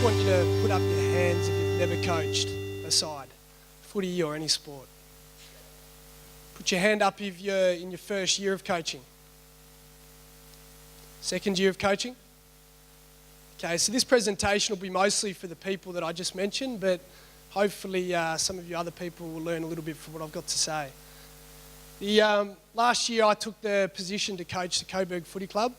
want you to put up your hands if you've never coached a side, footy or any sport. Put your hand up if you're in your first year of coaching. Second year of coaching? Okay, so this presentation will be mostly for the people that I just mentioned, but hopefully some of you other people will learn a little bit from what I've got to say. Last year I took the position to coach the Coburg Footy Club,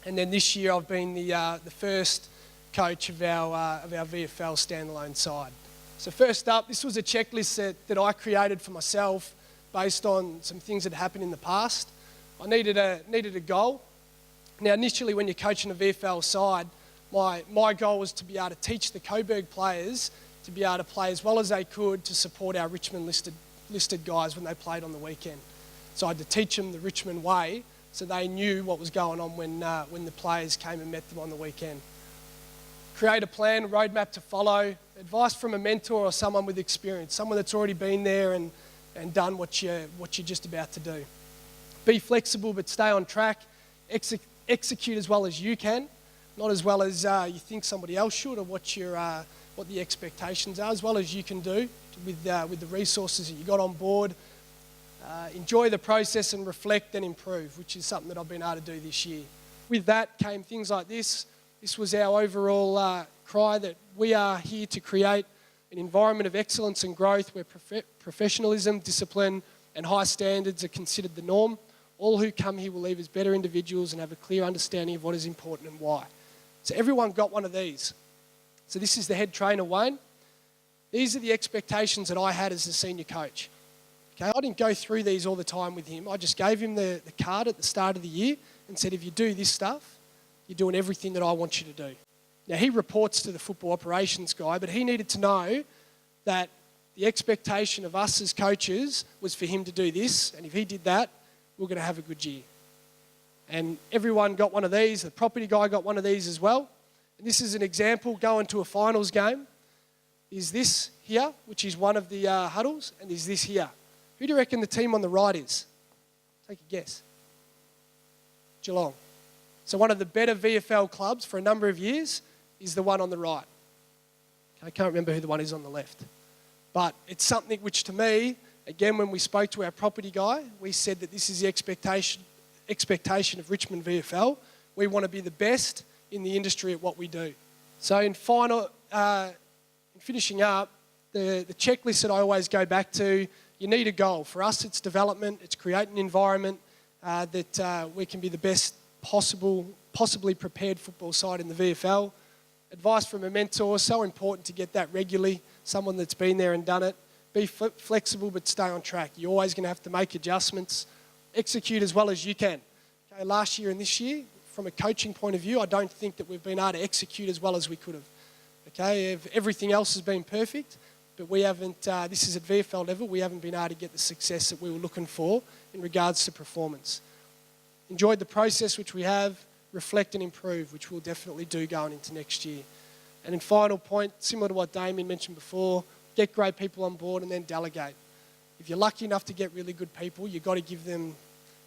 and then this year I've been the first coach of our VFL standalone side. So first up, this was a checklist that I created for myself based on some things that happened in the past. I needed a goal. Now initially when you're coaching a VFL side, my goal was to be able to teach the Coburg players to be able to play as well as they could to support our Richmond listed guys when they played on the weekend. So I had to teach them the Richmond way so they knew what was going on when the players came and met them on the weekend. Create a plan, a roadmap to follow, advice from a mentor or someone with experience, someone that's already been there and done what you're just about to do. Be flexible but stay on track. Execute as well as you can, not as well as you think somebody else should, or what the expectations are, as well as you can do with the resources that you got on board. Enjoy the process and reflect and improve, which is something that I've been able to do this year. With that came things like this. This was our overall cry that we are here to create an environment of excellence and growth where professionalism, discipline and high standards are considered the norm. All who come here will leave as better individuals and have a clear understanding of what is important and why. So everyone got one of these. So this is the head trainer, Wayne. These are the expectations that I had as a senior coach. Okay, I didn't go through these all the time with him. I just gave him the card at the start of the year and said, if you do this stuff, you're doing everything that I want you to do. Now, he reports to the football operations guy, but he needed to know that the expectation of us as coaches was for him to do this, and if he did that, we're going to have a good year. And everyone got one of these. The property guy got one of these as well. And this is an example going to a finals game. Is this here, which is one of the huddles, and is this here. Who do you reckon the team on the right is? Take a guess. Geelong. So one of the better VFL clubs for a number of years is the one on the right. I can't remember who the one is on the left. But it's something which to me, again, when we spoke to our property guy, we said that this is the expectation of Richmond VFL. We want to be the best in the industry at what we do. So in finishing up, the checklist that I always go back to, you need a goal. For us, it's development. It's creating an environment that we can be the best possibly prepared football side in the VFL. Advice from a mentor, so important to get that regularly, someone that's been there and done it. Be flexible but stay on track. You're always going to have to make adjustments. Execute as well as you can. Okay, last year and this year, from a coaching point of view, I don't think that we've been able to execute as well as we could have. Okay, everything else has been perfect, but we haven't, this is at VFL level, we haven't been able to get the success that we were looking for in regards to performance. Enjoyed the process which we have, reflect and improve, which we'll definitely do going into next year. And in final point, similar to what Damien mentioned before, get great people on board and then delegate. If you're lucky enough to get really good people, you've got to give them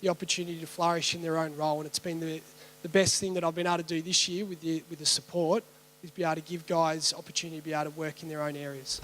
the opportunity to flourish in their own role. And it's been the best thing that I've been able to do this year with the support, is be able to give guys opportunity to be able to work in their own areas.